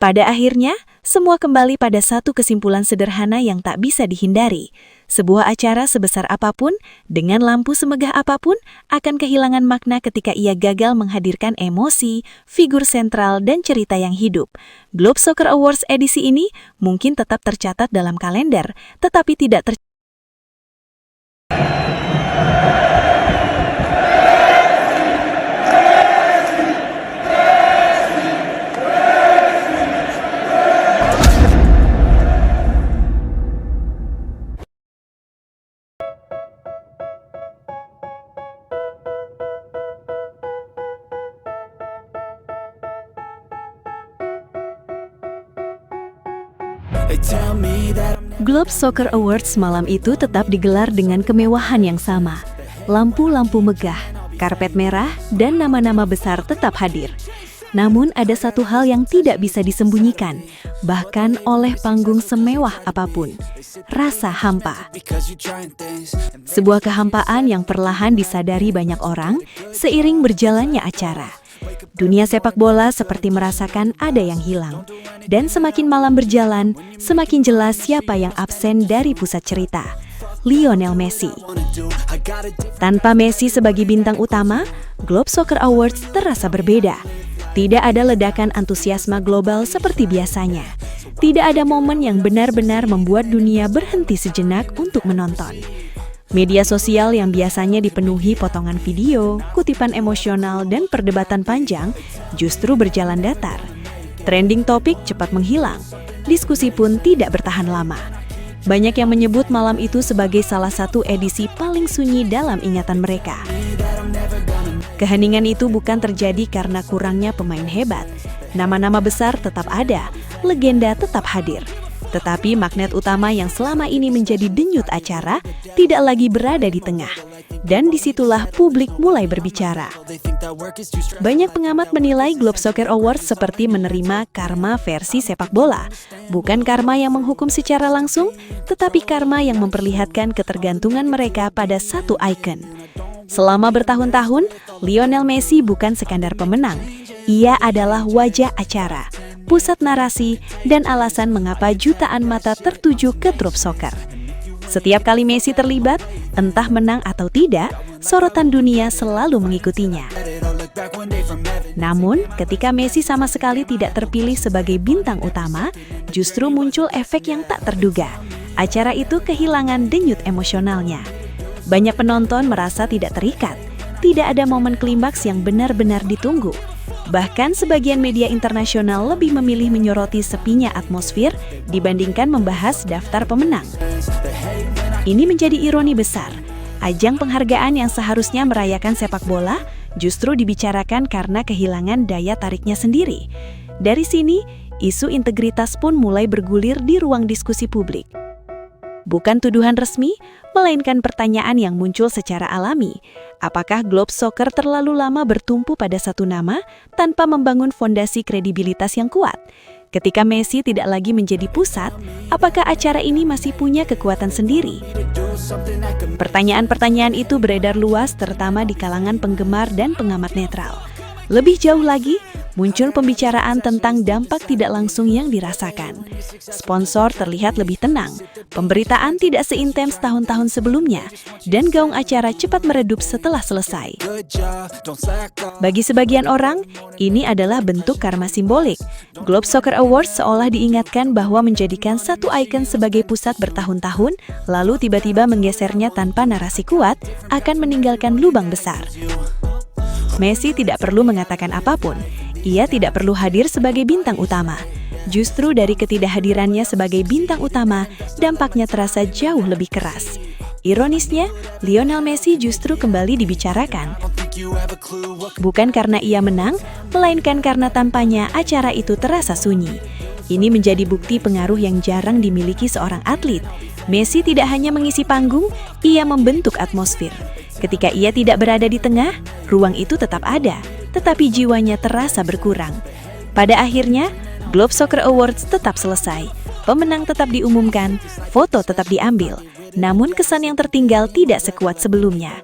Pada akhirnya, semua kembali pada satu kesimpulan sederhana yang tak bisa dihindari. Sebuah acara sebesar apapun, dengan lampu semegah apapun, akan kehilangan makna ketika ia gagal menghadirkan emosi, figur sentral, dan cerita yang hidup. Globe Soccer Awards edisi ini mungkin tetap tercatat dalam kalender, tetapi tidak tercatat. Globe Soccer Awards malam itu tetap digelar dengan kemewahan yang sama. Lampu-lampu megah, karpet merah, dan nama-nama besar tetap hadir. Namun ada satu hal yang tidak bisa disembunyikan, bahkan oleh panggung semewah apapun. Rasa hampa. Sebuah kehampaan yang perlahan disadari banyak orang seiring berjalannya acara. Dunia sepak bola seperti merasakan ada yang hilang. Dan semakin malam berjalan, semakin jelas siapa yang absen dari pusat cerita. Lionel Messi. Tanpa Messi sebagai bintang utama, Globe Soccer Awards terasa berbeda. Tidak ada ledakan antusiasme global seperti biasanya. Tidak ada momen yang benar-benar membuat dunia berhenti sejenak untuk menonton. Media sosial yang biasanya dipenuhi potongan video, kutipan emosional, dan perdebatan panjang justru berjalan datar. Trending topik cepat menghilang, diskusi pun tidak bertahan lama. Banyak yang menyebut malam itu sebagai salah satu edisi paling sunyi dalam ingatan mereka. Keheningan itu bukan terjadi karena kurangnya pemain hebat. Nama-nama besar tetap ada, legenda tetap hadir. Tetapi magnet utama yang selama ini menjadi denyut acara tidak lagi berada di tengah. Dan disitulah publik mulai berbicara. Banyak pengamat menilai Globe Soccer Awards seperti menerima karma versi sepak bola. Bukan karma yang menghukum secara langsung, tetapi karma yang memperlihatkan ketergantungan mereka pada satu ikon. Selama bertahun-tahun, Lionel Messi bukan sekadar pemenang. Ia adalah wajah acara, pusat narasi, dan alasan mengapa jutaan mata tertuju ke Globe Soccer. Setiap kali Messi terlibat, entah menang atau tidak, sorotan dunia selalu mengikutinya. Namun, ketika Messi sama sekali tidak terpilih sebagai bintang utama, justru muncul efek yang tak terduga. Acara itu kehilangan denyut emosionalnya. Banyak penonton merasa tidak terikat, tidak ada momen klimaks yang benar-benar ditunggu. Bahkan sebagian media internasional lebih memilih menyoroti sepinya atmosfer dibandingkan membahas daftar pemenang. Ini menjadi ironi besar. Ajang penghargaan yang seharusnya merayakan sepak bola justru dibicarakan karena kehilangan daya tariknya sendiri. Dari sini, isu integritas pun mulai bergulir di ruang diskusi publik. Bukan tuduhan resmi, melainkan pertanyaan yang muncul secara alami. Apakah Globe Soccer terlalu lama bertumpu pada satu nama tanpa membangun fondasi kredibilitas yang kuat? Ketika Messi tidak lagi menjadi pusat, apakah acara ini masih punya kekuatan sendiri? Pertanyaan-pertanyaan itu beredar luas terutama di kalangan penggemar dan pengamat netral. Lebih jauh lagi, muncul pembicaraan tentang dampak tidak langsung yang dirasakan. Sponsor terlihat lebih tenang, pemberitaan tidak seintens tahun-tahun sebelumnya, dan gaung acara cepat meredup setelah selesai. Bagi sebagian orang, ini adalah bentuk karma simbolik. Globe Soccer Awards seolah diingatkan bahwa menjadikan satu ikon sebagai pusat bertahun-tahun, lalu tiba-tiba menggesernya tanpa narasi kuat, akan meninggalkan lubang besar. Messi tidak perlu mengatakan apapun. Ia tidak perlu hadir sebagai bintang utama. Justru dari ketidakhadirannya sebagai bintang utama, dampaknya terasa jauh lebih keras. Ironisnya, Lionel Messi justru kembali dibicarakan. Bukan karena ia menang, melainkan karena tanpanya acara itu terasa sunyi. Ini menjadi bukti pengaruh yang jarang dimiliki seorang atlet. Messi tidak hanya mengisi panggung, ia membentuk atmosfer. Ketika ia tidak berada di tengah, ruang itu tetap ada, tetapi jiwanya terasa berkurang. Pada akhirnya, Globe Soccer Awards tetap selesai. Pemenang tetap diumumkan, foto tetap diambil. Namun kesan yang tertinggal tidak sekuat sebelumnya.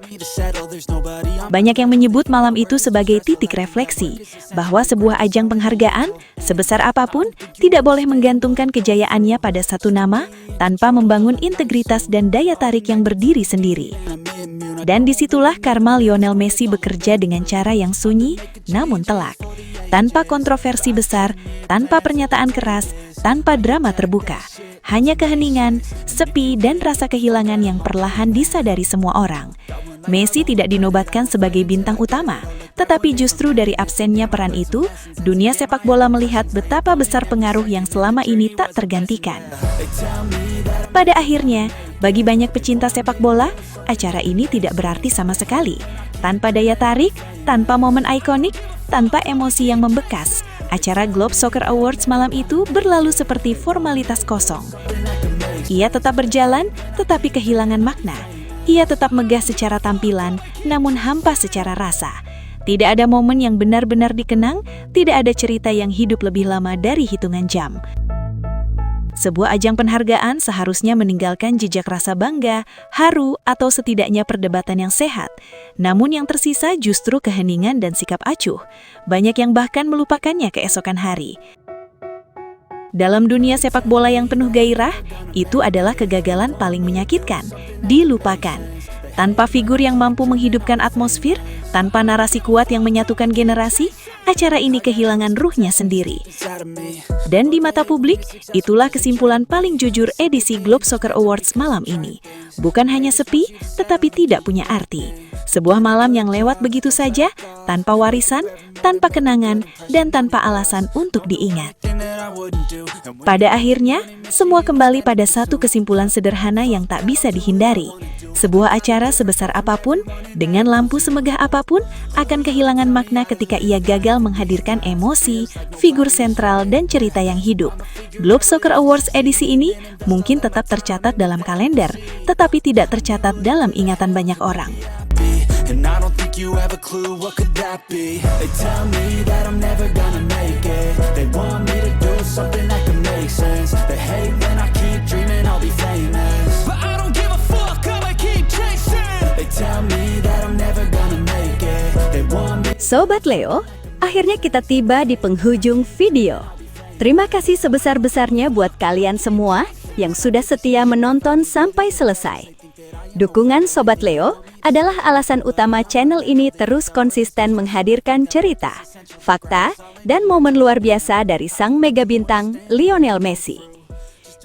Banyak yang menyebut malam itu sebagai titik refleksi, bahwa sebuah ajang penghargaan, sebesar apapun, tidak boleh menggantungkan kejayaannya pada satu nama, tanpa membangun integritas dan daya tarik yang berdiri sendiri. Dan disitulah karma Lionel Messi bekerja dengan cara yang sunyi, namun telak. Tanpa kontroversi besar, tanpa pernyataan keras, tanpa drama terbuka. Hanya keheningan, sepi, dan rasa kehilangan yang perlahan disadari semua orang. Messi tidak dinobatkan sebagai bintang utama, tetapi justru dari absennya peran itu, dunia sepak bola melihat betapa besar pengaruh yang selama ini tak tergantikan. Pada akhirnya, bagi banyak pecinta sepak bola, acara ini tidak berarti sama sekali. Tanpa daya tarik, tanpa momen ikonik, tanpa emosi yang membekas, acara Globe Soccer Awards malam itu berlalu seperti formalitas kosong. Ia tetap berjalan, tetapi kehilangan makna. Ia tetap megah secara tampilan, namun hampa secara rasa. Tidak ada momen yang benar-benar dikenang, tidak ada cerita yang hidup lebih lama dari hitungan jam. Sebuah ajang penghargaan seharusnya meninggalkan jejak rasa bangga, haru, atau setidaknya perdebatan yang sehat. Namun yang tersisa justru keheningan dan sikap acuh. Banyak yang bahkan melupakannya keesokan hari. Dalam dunia sepak bola yang penuh gairah, itu adalah kegagalan paling menyakitkan, dilupakan. Tanpa figur yang mampu menghidupkan atmosfer, tanpa narasi kuat yang menyatukan generasi, acara ini kehilangan ruhnya sendiri. Dan di mata publik, itulah kesimpulan paling jujur edisi Globe Soccer Awards malam ini. Bukan hanya sepi, tetapi tidak punya arti. Sebuah malam yang lewat begitu saja, tanpa warisan, tanpa kenangan, dan tanpa alasan untuk diingat. Pada akhirnya, semua kembali pada satu kesimpulan sederhana yang tak bisa dihindari. Sebuah acara sebesar apapun, dengan lampu semegah apapun, akan kehilangan makna ketika ia gagal menghadirkan emosi, figur sentral, dan cerita yang hidup. Globe Soccer Awards edisi ini mungkin tetap tercatat dalam kalender, tetapi tidak tercatat dalam ingatan banyak orang. And I don't think you have a clue what could that be. They tell me that I'm never gonna make it. They want me to do something that can make sense. They hate when I keep dreaming I'll be famous, but I don't give a fuck, I'ma keep chasing. They tell me that I'm never gonna make it. They want me. Sobat Leo, akhirnya kita tiba di penghujung video. Terima kasih sebesar-besarnya buat kalian semua yang sudah setia menonton sampai selesai. Dukungan Sobat Leo adalah alasan utama channel ini terus konsisten menghadirkan cerita, fakta, dan momen luar biasa dari sang mega bintang Lionel Messi.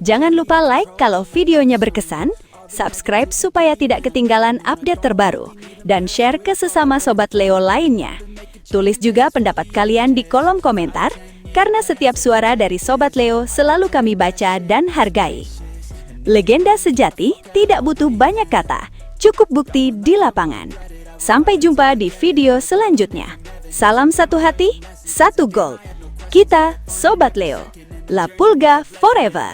Jangan lupa like kalau videonya berkesan, subscribe supaya tidak ketinggalan update terbaru, dan share ke sesama Sobat Leo lainnya. Tulis juga pendapat kalian di kolom komentar, karena setiap suara dari Sobat Leo selalu kami baca dan hargai. Legenda sejati tidak butuh banyak kata, cukup bukti di lapangan. Sampai jumpa di video selanjutnya. Salam satu hati, satu gold. Kita Sobat Leo. La Pulga forever.